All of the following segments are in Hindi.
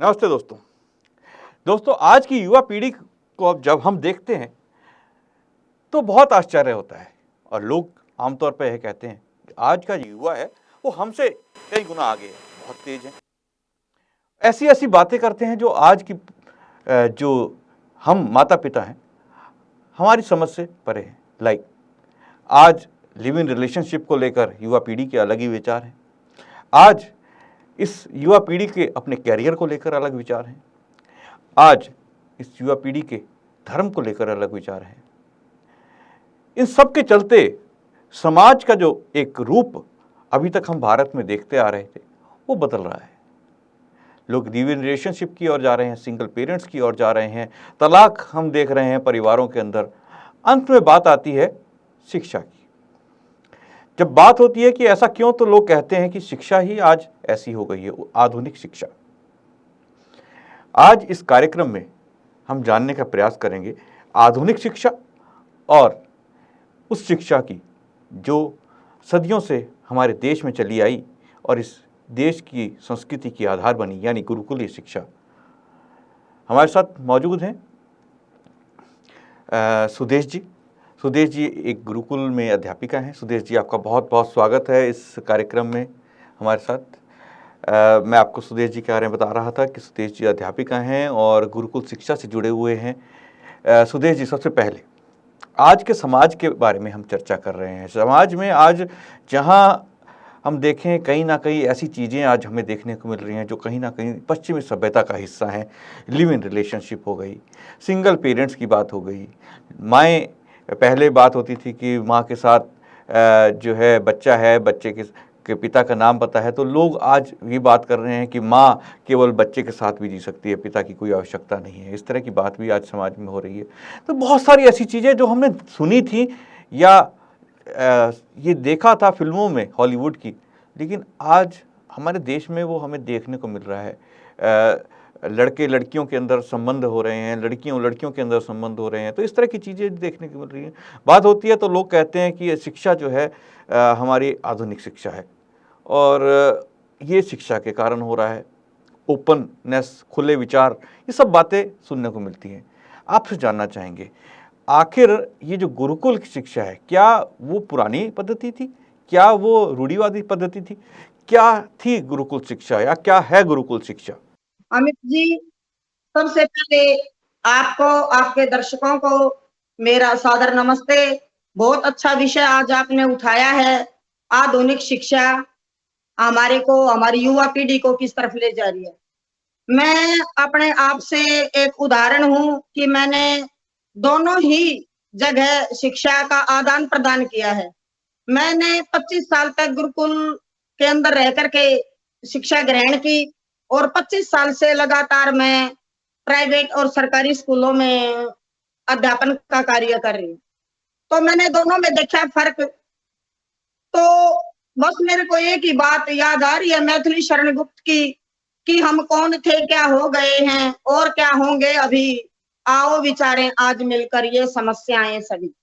नमस्ते दोस्तों। दोस्तों, आज की युवा पीढ़ी को अब जब हम देखते हैं तो बहुत आश्चर्य होता है और लोग आमतौर पर यह कहते हैं कि आज का युवा है वो हमसे कई गुना आगे है, बहुत तेज है। ऐसी ऐसी बातें करते हैं जो आज की जो हम माता पिता हैं हमारी समझ से परे हैं। लाइक आज लिव इन रिलेशनशिप को लेकर युवा पीढ़ी के अलग ही विचार हैं। आज इस युवा पीढ़ी के अपने कैरियर को लेकर अलग विचार हैं। आज इस युवा पीढ़ी के धर्म को लेकर अलग विचार हैं। इन सब के चलते समाज का जो एक रूप अभी तक हम भारत में देखते आ रहे थे वो बदल रहा है। लोग लिव इन रिलेशनशिप की ओर जा रहे हैं, सिंगल पेरेंट्स की ओर जा रहे हैं, तलाक हम देख रहे हैं परिवारों के अंदर। अंत में बात आती है शिक्षा की। जब बात होती है कि ऐसा क्यों, तो लोग कहते हैं कि शिक्षा ही आज ऐसी हो गई है, आधुनिक शिक्षा। आज इस कार्यक्रम में हम जानने का प्रयास करेंगे आधुनिक शिक्षा और उस शिक्षा की जो सदियों से हमारे देश में चली आई और इस देश की संस्कृति की आधार बनी, यानी गुरुकुलीय शिक्षा। हमारे साथ मौजूद हैं सुदेश जी। सुदेश जी एक गुरुकुल में अध्यापिका हैं। सुदेश जी, आपका बहुत बहुत स्वागत है इस कार्यक्रम में हमारे साथ। मैं आपको सुदेश जी के बारे में बता रहा था कि सुदेश जी अध्यापिका हैं और गुरुकुल शिक्षा से जुड़े हुए हैं। सुदेश जी, सबसे पहले आज के समाज के बारे में हम चर्चा कर रहे हैं। समाज में आज जहाँ हम देखें कहीं ना कहीं ऐसी चीज़ें आज हमें देखने को मिल रही हैं जो कहीं ना कहीं पश्चिमी सभ्यता का हिस्सा हैं। लिव इन रिलेशनशिप हो गई, सिंगल पेरेंट्स की बात हो गई। माएँ, पहले बात होती थी कि माँ के साथ जो है बच्चा है, बच्चे के पिता का नाम पता है, तो लोग आज ये बात कर रहे हैं कि माँ केवल बच्चे के साथ भी जी सकती है, पिता की कोई आवश्यकता नहीं है। इस तरह की बात भी आज समाज में हो रही है। तो बहुत सारी ऐसी चीज़ें जो हमने सुनी थी या ये देखा था फिल्मों में हॉलीवुड की, लेकिन आज हमारे देश में वो हमें देखने को मिल रहा है। लड़के लड़कियों के अंदर संबंध हो रहे हैं, लड़कियों लड़कियों के अंदर संबंध हो रहे हैं। तो इस तरह की चीज़ें देखने को मिल रही हैं। बात होती है तो लोग कहते हैं कि ये शिक्षा जो है हमारी आधुनिक शिक्षा है और ये शिक्षा के कारण हो रहा है। ओपननेस, खुले विचार, ये सब बातें सुनने को मिलती हैं। आपसे जानना चाहेंगे, आखिर ये जो गुरुकुल की शिक्षा है, क्या वो पुरानी पद्धति थी? क्या वो रूढ़िवादी पद्धति थी? क्या थी गुरुकुल शिक्षा या क्या है गुरुकुल शिक्षा? अमित जी, सबसे पहले आपको, आपके दर्शकों को मेरा सादर नमस्ते। बहुत अच्छा विषय आज आपने उठाया है। आधुनिक शिक्षा हमारी युवा पीढ़ी को किस तरफ ले जा रही है। मैं अपने आप से एक उदाहरण हूँ कि मैंने दोनों ही जगह शिक्षा का आदान प्रदान किया है। मैंने 25 साल तक गुरुकुल के अंदर रह करके शिक्षा ग्रहण की और 25 साल से लगातार मैं प्राइवेट और सरकारी स्कूलों में अध्यापन का कार्य कर रही हूँ। तो मैंने दोनों में देखा फर्क। तो बस मेरे को एक ही बात याद आ रही है मैथिली शरण गुप्त की कि हम कौन थे, क्या हो गए हैं और क्या होंगे अभी, आओ विचारें आज मिलकर ये समस्याएं सभी।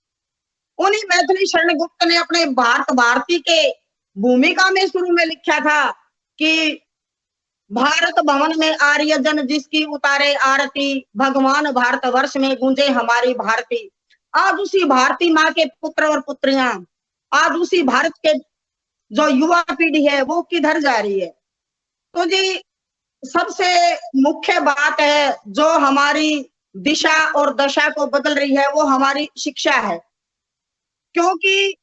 उन्हीं मैथिली शरण गुप्त ने अपने भारत भारती के भूमिका में शुरू में लिखा था कि भारत भवन में आर्य जन जिसकी उतारे आरती, भगवान भारत वर्ष में गूंजे हमारी भारती। आज उसी भारती माँ के पुत्र और पुत्रियां, आज उसी भारत के जो युवा पीढ़ी है वो किधर जा रही है। तो जी, सबसे मुख्य बात है जो हमारी दिशा और दशा को बदल रही है वो हमारी शिक्षा है। क्योंकि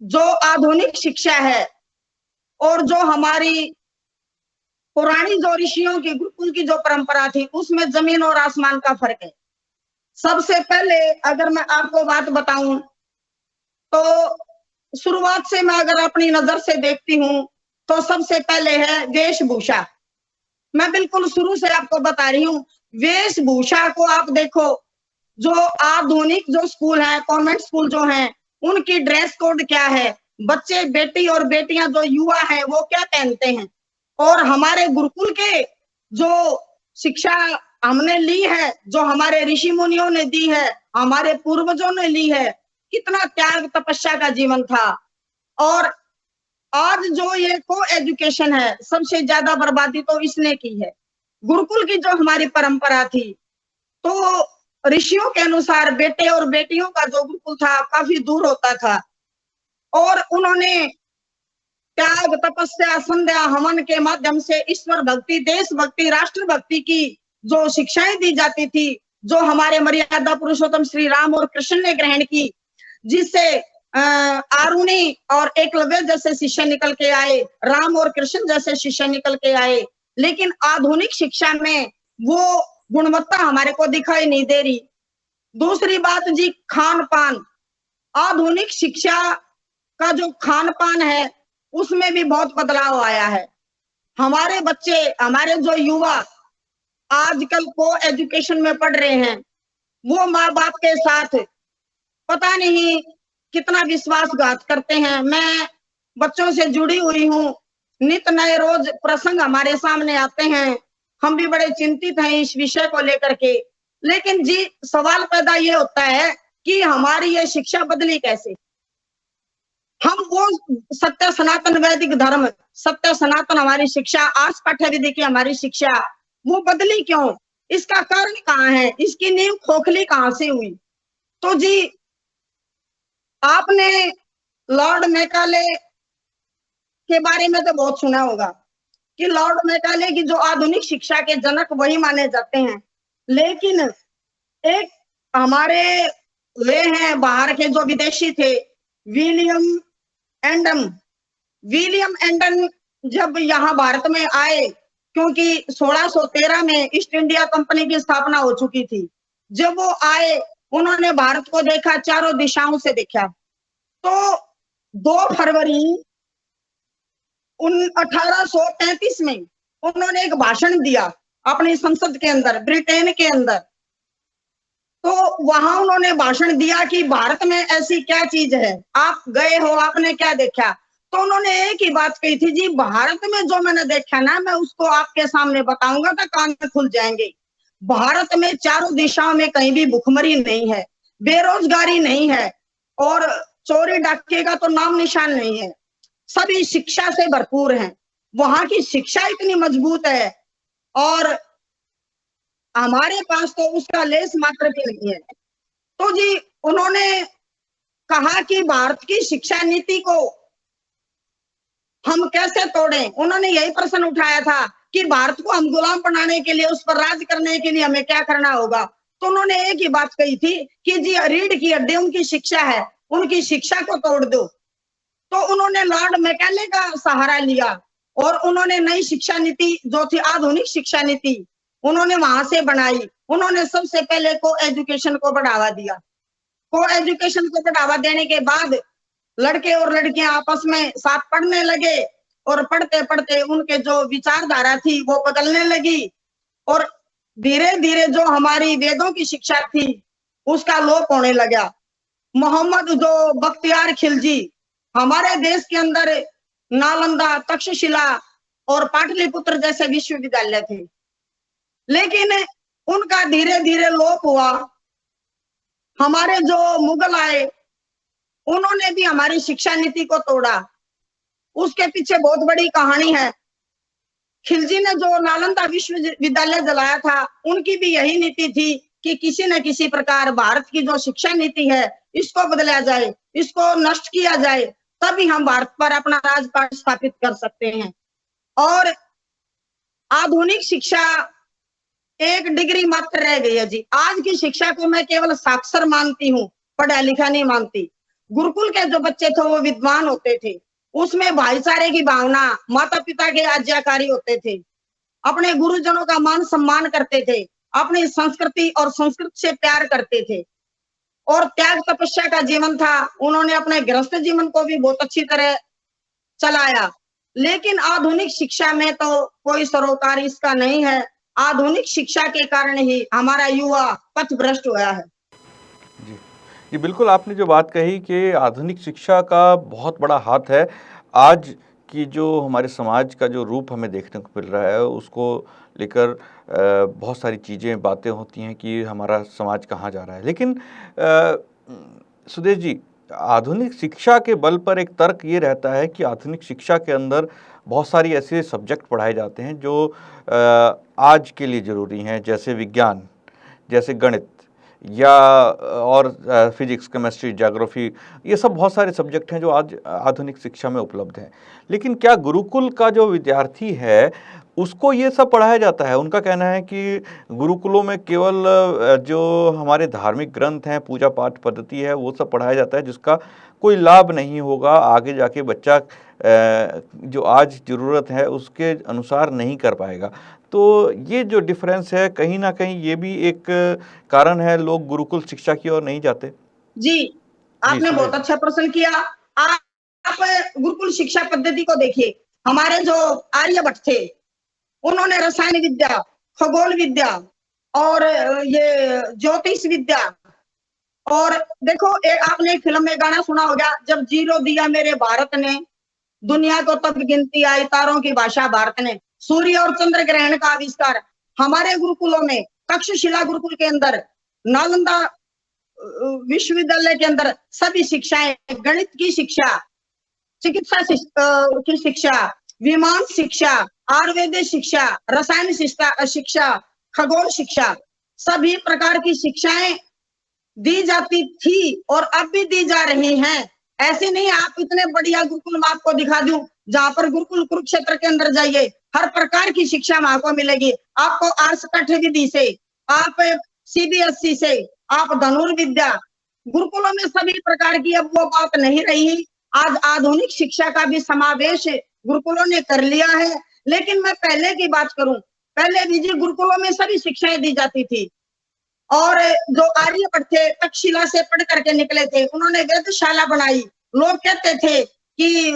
जो आधुनिक शिक्षा है और जो हमारी पुरानी जो ऋषियों की गुरुकुल की जो परंपरा थी उसमें जमीन और आसमान का फर्क है। सबसे पहले अगर मैं आपको बात बताऊं तो शुरुआत से मैं अगर अपनी नजर से देखती हूं तो सबसे पहले है वेशभूषा। मैं बिल्कुल शुरू से आपको बता रही हूँ, वेशभूषा को आप देखो। जो आधुनिक जो स्कूल है, कॉन्वेंट स्कूल जो हैं, उनकी ड्रेस कोड क्या है, बच्चे बेटी और बेटियां जो युवा हैं वो क्या पहनते हैं, और हमारे गुरुकुल के जो शिक्षा हमने ली है, जो हमारे ऋषि मुनियों ने दी है, हमारे पूर्वजों ने ली है, कितना त्याग तपस्या का जीवन था। और आज जो ये को एजुकेशन है सबसे ज्यादा बर्बादी तो इसने की है। गुरुकुल की जो हमारी परंपरा थी, तो ऋषियों के अनुसार बेटे और बेटियों का जो गुरुकुल था काफी दूर होता था, और उन्होंने त्याग, तपस्या, संध्या, हवन के माध्यम से ईश्वर भक्ति, देश भक्ति, राष्ट्र भक्ति की जो शिक्षाएं दी जाती थी, जो हमारे मर्यादा पुरुषोत्तम श्री राम और कृष्ण ने ग्रहण की, जिससे आरुणि और एकलव्य जैसे शिष्य निकल के आए, राम और कृष्ण जैसे शिष्य निकल के आए। लेकिन आधुनिक शिक्षा में वो गुणवत्ता हमारे को दिखाई नहीं दे रही। दूसरी बात जी, खान पान। आधुनिक शिक्षा का जो खान पान है उसमें भी बहुत बदलाव आया है। हमारे बच्चे, हमारे जो युवा आजकल को एजुकेशन में पढ़ रहे हैं, वो माँ बाप के साथ पता नहीं कितना विश्वासघात करते हैं। मैं बच्चों से जुड़ी हुई हूँ, नित नए रोज प्रसंग हमारे सामने आते हैं, हम भी बड़े चिंतित हैं इस विषय को लेकर के। लेकिन जी सवाल पैदा ये होता है कि हमारी ये शिक्षा बदली कैसे? हम वो सत्य सनातन वैदिक धर्म, सत्य सनातन हमारी शिक्षा, आज पाठ्य विधि की हमारी शिक्षा, वो बदली क्यों? इसका कारण कहाँ है? इसकी नींव खोखली कहाँ से हुई? तो जी आपने लॉर्ड मैकाले के बारे में तो बहुत सुना होगा कि लॉर्ड मैकाले की जो आधुनिक शिक्षा के जनक वही माने जाते हैं। लेकिन एक हमारे वे हैं बाहर के जो विदेशी थे, विलियम एंडन। विलियम एंडन जब यहाँ भारत में आए, क्योंकि 1613 में ईस्ट इंडिया कंपनी की स्थापना हो चुकी थी, जब वो आए उन्होंने भारत को देखा, चारों दिशाओं से देखा। तो 2 फरवरी 1833 में उन्होंने एक भाषण दिया अपनी संसद के अंदर, ब्रिटेन के अंदर। तो वहां उन्होंने भाषण दिया कि भारत में ऐसी क्या चीज है, आप गए हो, आपने क्या देखा? तो उन्होंने एक ही बात कही थी, जी भारत में जो मैंने देखा ना, मैं उसको आपके सामने बताऊंगा तो कान खुल जाएंगे। भारत में चारों दिशाओं में कहीं भी भुखमरी नहीं है, बेरोजगारी नहीं है, और चोरी डाके का तो नाम निशान नहीं है। सभी शिक्षा से भरपूर हैं, वहां की शिक्षा इतनी मजबूत है, और हमारे पास तो उसका लेस मात्र भी नहीं है। तो जी उन्होंने कहा कि भारत की शिक्षा नीति को हम कैसे तोड़ें। उन्होंने यही प्रश्न उठाया था कि भारत को हम गुलाम बनाने के लिए, उस पर राज करने के लिए हमें क्या करना होगा। तो उन्होंने एक ही बात कही थी कि जी रीढ़ की हड्डी उनकी शिक्षा है, उनकी शिक्षा को तोड़ दो। तो उन्होंने लॉर्ड मैकाले का सहारा लिया और उन्होंने नई शिक्षा नीति जो थी, आधुनिक शिक्षा नीति, उन्होंने वहां से बनाई। उन्होंने सबसे पहले को एजुकेशन को बढ़ावा दिया। को एजुकेशन को बढ़ावा देने के बाद लड़के और लड़कियां आपस में साथ पढ़ने लगे, और पढ़ते पढ़ते उनके जो विचारधारा थी वो बदलने लगी, और धीरे धीरे जो हमारी वेदों की शिक्षा थी उसका लोप होने लगा। मोहम्मद जो बख्तियार खिलजी, हमारे देश के अंदर नालंदा, तक्षशिला और पाटलिपुत्र जैसे विश्वविद्यालय थे, लेकिन उनका धीरे धीरे लोप हुआ। हमारे जो मुगल आए उन्होंने भी हमारी शिक्षा नीति को तोड़ा। उसके पीछे बहुत बड़ी कहानी है। खिलजी ने जो नालंदा विश्वविद्यालय जलाया था, उनकी भी यही नीति थी कि किसी न किसी प्रकार भारत की जो शिक्षा नीति है इसको बदला जाए, इसको नष्ट किया जाए, तभी हम भारत पर अपना राजपाट स्थापित कर सकते हैं। और आधुनिक शिक्षा एक डिग्री मात्र रह गई है जी। आज की शिक्षा को मैं केवल साक्षर मानती हूँ, पढ़ा लिखा नहीं मानती। गुरुकुल के जो बच्चे थे वो विद्वान होते थे, उसमें भाईचारे की भावना, माता पिता के आज्ञाकारी होते थे, अपने गुरुजनों का मान सम्मान करते थे, अपनी संस्कृति और संस्कृत से प्यार करते थे, और त्याग तपस्या का जीवन था। उन्होंने अपने गृहस्थ जीवन को भी बहुत अच्छी तरह चलाया। लेकिन आधुनिक शिक्षा में तो कोई सरोकार इसका नहीं है। आधुनिक शिक्षा के कारण ही हमारा युवा पथभ्रष्ट हुआ है। जी जी, बिल्कुल आपने जो बात कही कि आधुनिक शिक्षा का बहुत बड़ा हाथ है। आज की जो हमारे समाज का जो रूप हमें देखने को मिल रहा है उसको लेकर बहुत सारी चीज़ें, बातें होती हैं कि हमारा समाज कहाँ जा रहा है। लेकिन सुदेश जी, आधुनिक शिक्षा के बल पर एक तर्क ये रहता है कि आधुनिक शिक्षा के अंदर बहुत सारी ऐसे सब्जेक्ट पढ़ाए जाते हैं जो आज के लिए ज़रूरी हैं, जैसे विज्ञान, जैसे गणित या और फिजिक्स, केमिस्ट्री, ज्योग्राफी, ये सब बहुत सारे सब्जेक्ट हैं जो आज आधुनिक शिक्षा में उपलब्ध हैं। लेकिन क्या गुरुकुल का जो विद्यार्थी है उसको ये सब पढ़ाया जाता है? उनका कहना है कि गुरुकुलों में केवल जो हमारे धार्मिक ग्रंथ हैं, पूजा पाठ पद्धति है, वो सब पढ़ाया जाता है, जिसका कोई लाभ नहीं होगा। आगे जाके बच्चा जो आज ज़रूरत है उसके अनुसार नहीं कर पाएगा। तो ये जो डिफरेंस है, कहीं न कहीं ये भी एक कारण है लोग गुरुकुल शिक्षा की ओर नहीं जाते। जी, आपने सुनील बहुत जी। अच्छा प्रश्न किया। आप गुरुकुल शिक्षा पद्धति को देखिए। हमारे जो आर्यभट्ट थे, उन्होंने रसायन विद्या, खगोल विद्या और ये ज्योतिष विद्या, और देखो आपने एक फिल्म में गाना सुना होगा, जब जीरो दिया मेरे भारत ने, दुनिया को तब गिनती आई, तारों की भाषा भारत ने। सूर्य और चंद्र ग्रहण का आविष्कार हमारे गुरुकुलों में, तक्षशिला गुरुकुल के अंदर, नालंदा विश्वविद्यालय के अंदर सभी शिक्षाएं, गणित की शिक्षा, चिकित्सा की शिक्षा, विमान शिक्षा, आयुर्वेदिक शिक्षा, रसायन शिक्षा, खगोल शिक्षा, सभी प्रकार की शिक्षाएं दी जाती थी और अब भी दी जा रही हैं। ऐसे नहीं, आप इतने बढ़िया गुरुकुल मैं आपको दिखा दूं, जहां पर गुरुकुल कुरुक्षेत्र के अंदर जाइए, हर प्रकार की शिक्षा वहां को मिलेगी। आपको आर्ट्स विधि से, आप सीबीएसई से, आप धनुर्विद्या, गुरुकुलों में सभी प्रकार की अब वो बात नहीं रही। आज आधुनिक शिक्षा का भी समावेश गुरुकुलों ने कर लिया है। लेकिन मैं पहले की बात करूं, पहले भी जी गुरुकुलों में सभी शिक्षाएं दी जाती थी, और जो आर्यभट्ट थे तक्षशिला से पढ़ करके निकले थे, उन्होंने वेधशाला बनाई। लोग कहते थे कि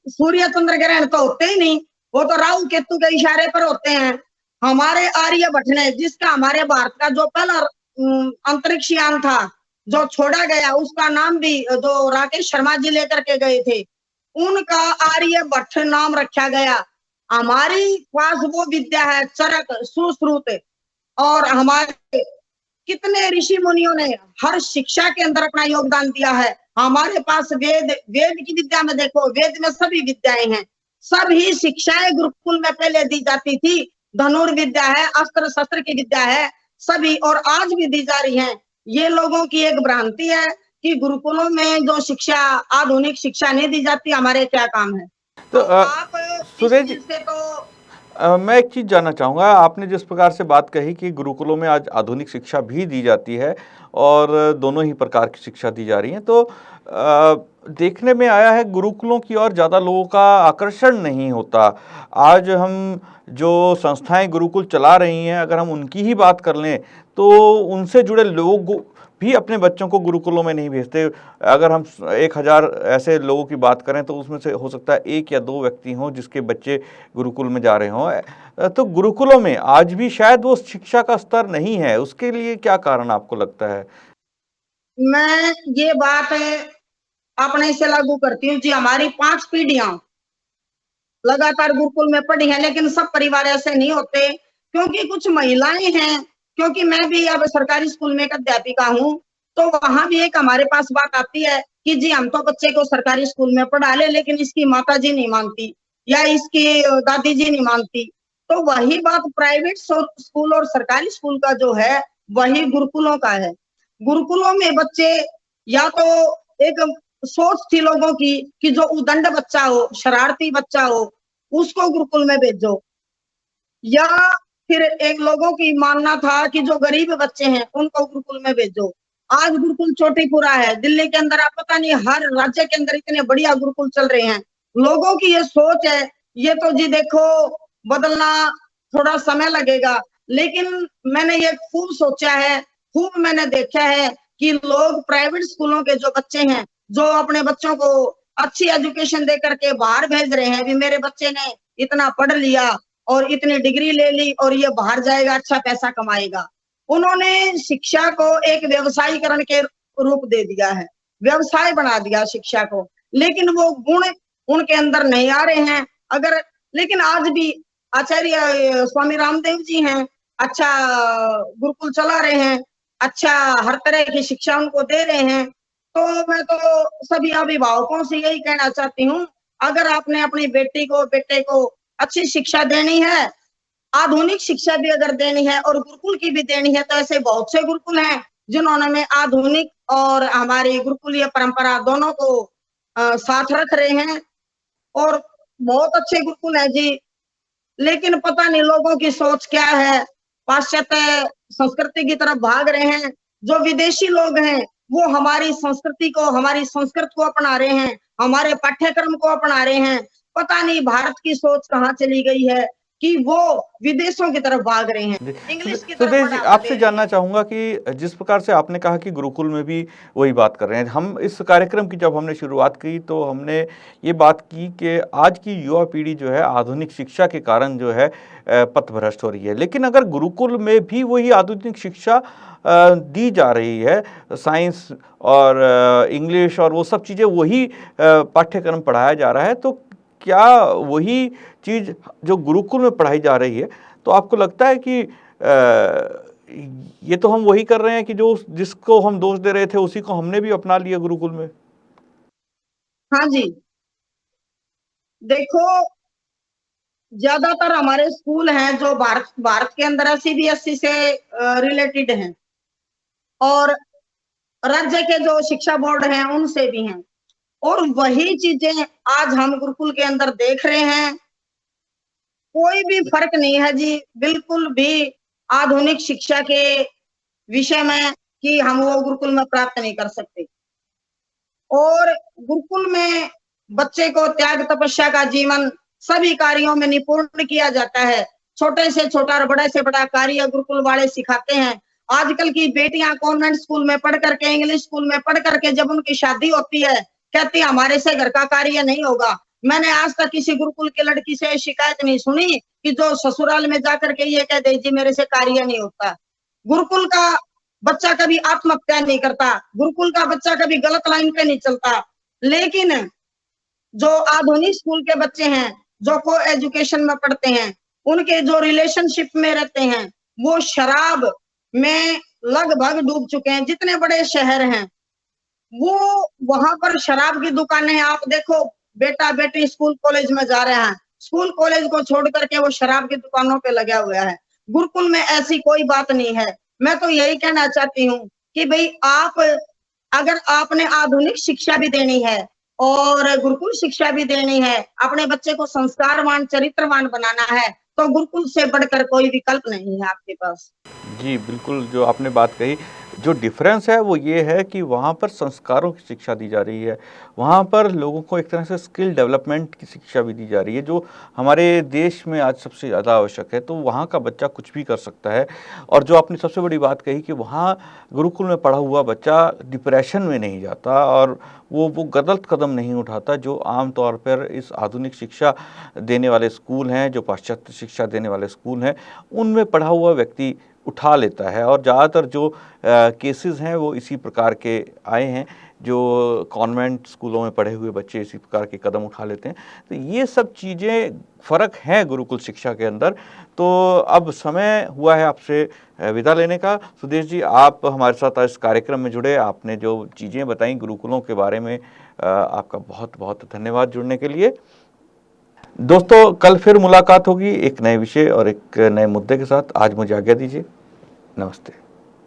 सूर्य चंद्र ग्रहण तो होते ही नहीं, वो तो राहु केतु के इशारे पर होते हैं। हमारे आर्यभट्ट ने, जिसका हमारे भारत का जो पहला अंतरिक्ष यान था जो छोड़ा गया, उसका नाम भी जो राकेश शर्मा जी लेकर के गए थे, उनका आर्यभट्ट नाम रखा गया। हमारी पास वो विद्या है चरक सुश्रुत, और हमारे कितने ऋषि मुनियों ने हर शिक्षा के अंदर अपना योगदान दिया है। हमारे पास वेद, वेद की विद्या में देखो, वेद में सभी विद्याएं हैं, सभी शिक्षाएं गुरुकुल में पहले दी जाती थी। धनुर्विद्या है, अस्त्र शस्त्र की विद्या है, सभी और आज भी दी जा रही है। ये लोगों की एक भ्रांति है कि गुरुकुलों में जो शिक्षा, आधुनिक शिक्षा नहीं दी जाती, हमारे क्या काम है। तो आप सुरेश जी, से तो मैं एक चीज़ जानना चाहूँगा, आपने जिस प्रकार से बात कही कि गुरुकुलों में आज आधुनिक शिक्षा भी दी जाती है और दोनों ही प्रकार की शिक्षा दी जा रही है, तो देखने में आया है गुरुकुलों की ओर ज़्यादा लोगों का आकर्षण नहीं होता। आज हम जो संस्थाएं गुरुकुल चला रही हैं, अगर हम उनकी ही बात कर लें तो उनसे जुड़े लोग भी अपने बच्चों को गुरुकुलों में नहीं भेजते। अगर हम 1000 ऐसे लोगों की बात करें तो उसमें से हो सकता है 1 या 2 व्यक्ति हों जिसके बच्चे गुरुकुल में जा रहे हों। तो गुरुकुलों में आज भी शायद वो शिक्षा का स्तर नहीं है, उसके लिए क्या कारण आपको लगता है? मैं ये बात अपने से लागू करती हूँ जी। हमारी 5 पीढ़ियां लगातार गुरुकुल में पढ़ी है, लेकिन सब परिवार ऐसे नहीं होते, क्योंकि कुछ महिलाएं हैं। क्योंकि मैं भी अब सरकारी स्कूल में एक अध्यापिका हूँ, तो वहां भी एक हमारे पास बात आती है कि जी हम तो बच्चे को सरकारी स्कूल में पढ़ा ले, लेकिन इसकी माता जी नहीं मानती या इसकी दादी जी नहीं मानती। तो वही बात प्राइवेट स्कूल और सरकारी स्कूल का जो है, वही गुरुकुलों का है। गुरुकुलों में बच्चे, या तो एक सोच थी लोगों की कि जो उदंड बच्चा हो, शरारती बच्चा हो, उसको गुरुकुल में भेजो, या फिर एक लोगों की मानना था कि जो गरीब बच्चे हैं उनको गुरुकुल में भेजो। आज गुरुकुल चोटीपुरा है दिल्ली के अंदर, आप पता नहीं हर राज्य के अंदर इतने बढ़िया गुरुकुल चल रहे हैं। लोगों की ये सोच है, ये तो जी देखो बदलना थोड़ा समय लगेगा, लेकिन मैंने ये खूब सोचा है, खूब मैंने देखा है कि लोग प्राइवेट स्कूलों के जो बच्चे हैं, जो अपने बच्चों को अच्छी एजुकेशन दे करके बाहर भेज रहे हैं, भी मेरे बच्चे ने इतना पढ़ लिया और इतनी डिग्री ले ली और ये बाहर जाएगा, अच्छा पैसा कमाएगा। उन्होंने शिक्षा को एक व्यवसायीकरण के रूप दे दिया है, व्यवसाय बना दिया शिक्षा को, लेकिन वो गुण उनके अंदर नहीं आ रहे हैं। अगर लेकिन आज भी आचार्य स्वामी रामदेव जी हैं, अच्छा गुरुकुल चला रहे हैं, अच्छा हर तरह की शिक्षा उनको दे रहे हैं। तो मैं तो सभी अभिभावकों से यही कहना चाहती हूँ, अगर आपने अपनी बेटी को बेटे को अच्छी शिक्षा देनी है, आधुनिक शिक्षा भी अगर देनी है और गुरुकुल की भी देनी है, तो ऐसे बहुत से गुरुकुल हैं जिन्होंने में आधुनिक और हमारी गुरुकुलीय परंपरा दोनों को साथ रख रहे हैं और बहुत अच्छे गुरुकुल है जी। लेकिन पता नहीं लोगों की सोच क्या है, पाश्चात्य संस्कृति की तरफ भाग रहे हैं। जो विदेशी लोग हैं वो हमारी संस्कृति को, हमारी संस्कृत को अपना रहे हैं, हमारे पाठ्यक्रम को अपना रहे हैं। पता नहीं भारत की सोच कहाँ चली गई है कि वो विदेशों की तरफ भाग रहे हैं, इंग्लिश की तरफ सुदेश जी, बढ़ावा आपसे दे रहे जानना हैं। चाहूंगा कि जिस प्रकार से आपने कहा कि गुरुकुल में भी वही बात कर रहे हैं, हम इस कार्यक्रम की जब हमने शुरुआत की तो हमने ये बात की कि आज की युवा पीढ़ी जो है आधुनिक शिक्षा के कारण जो है पथभ्रष्ट हो रही है। लेकिन अगर गुरुकुल में भी वही आधुनिक शिक्षा दी जा रही है, साइंस और इंग्लिश और वो सब चीज़ें वही पाठ्यक्रम पढ़ाया जा रहा है, तो क्या वही चीज़ जो गुरुकुल में पढ़ाई जा रही है, तो आपको लगता है कि ये तो हम वही कर रहे हैं कि जो जिसको हम दोष दे रहे थे उसी को हमने भी अपना लिया गुरुकुल में? हाँ जी, देखो ज्यादातर हमारे स्कूल हैं जो भारत भारत के अंदर है सीबीएसई से रिलेटेड हैं और राज्य के जो शिक्षा बोर्ड हैं उनसे भी हैं, और वही चीजें आज हम गुरुकुल के अंदर देख रहे हैं। कोई भी फर्क नहीं है जी, बिल्कुल भी आधुनिक शिक्षा के विषय में कि हम वो गुरुकुल में प्राप्त नहीं कर सकते। और गुरुकुल में बच्चे को त्याग तपस्या का जीवन सभी कार्यों में निपुण किया जाता है। छोटे से छोटा और बड़े से बड़ा कार्य गुरुकुल वाले सिखाते हैं। आजकल की बेटियां कॉन्वेंट स्कूल में पढ़ करके, इंग्लिश स्कूल में पढ़ करके जब उनकी शादी होती है, कहती है हमारे से घर का कार्य नहीं होगा। मैंने आज तक किसी गुरुकुल की लड़की से शिकायत नहीं सुनी कि जो ससुराल में जाकर के ये कह दे जी मेरे से कार्य नहीं होता। गुरुकुल का बच्चा कभी आत्महत्या नहीं करता, गुरुकुल का बच्चा कभी गलत लाइन पे नहीं चलता। लेकिन जो आधुनिक स्कूल के बच्चे हैं, जो को एजुकेशन में पढ़ते हैं, उनके जो रिलेशनशिप में रहते हैं वो शराब में लगभग डूब चुके हैं। जितने बड़े शहर हैं वो वहां पर शराब की दुकानें हैं। आप देखो बेटा बेटी स्कूल कॉलेज में जा रहे हैं, स्कूल कॉलेज को छोड़ करके वो शराब की दुकानों पे लगा हुआ है। गुरुकुल में ऐसी कोई बात नहीं है। मैं तो यही कहना चाहती हूँ कि भाई आप अगर आपने आधुनिक शिक्षा भी देनी है और गुरुकुल शिक्षा भी देनी है, अपने बच्चे को संस्कारवान चरित्रवान बनाना है, तो गुरुकुल से बढ़कर कोई विकल्प नहीं है आपके पास। जी, बिल्कुल जो आपने बात कही, जो डिफ़रेंस है वो ये है कि वहाँ पर संस्कारों की शिक्षा दी जा रही है। वहाँ पर लोगों को एक तरह से स्किल डेवलपमेंट की शिक्षा भी दी जा रही है, जो हमारे देश में आज सबसे ज़्यादा आवश्यक है। तो वहाँ का बच्चा कुछ भी कर सकता है। और जो आपने सबसे बड़ी बात कही कि वहाँ गुरुकुल में पढ़ा हुआ बच्चा डिप्रेशन में नहीं जाता और वो गलत कदम नहीं उठाता, जो आम तौर पर इस आधुनिक शिक्षा देने वाले स्कूल हैं, जो पाश्चात्य शिक्षा देने वाले स्कूल हैं, उनमें पढ़ा हुआ व्यक्ति उठा लेता है। और ज़्यादातर जो केसेस हैं वो इसी प्रकार के आए हैं, जो कॉन्वेंट स्कूलों में पढ़े हुए बच्चे इसी प्रकार के कदम उठा लेते हैं। तो ये सब चीज़ें फ़र्क हैं गुरुकुल शिक्षा के अंदर। तो अब समय हुआ है आपसे विदा लेने का। सुदेश जी, आप हमारे साथ इस कार्यक्रम में जुड़े, आपने जो चीज़ें बताई गुरुकुलों के बारे में, आपका बहुत बहुत धन्यवाद जुड़ने के लिए। दोस्तों, कल फिर मुलाकात होगी एक नए विषय और एक नए मुद्दे के साथ। आज मुझे आज्ञा दीजिए। नमस्ते।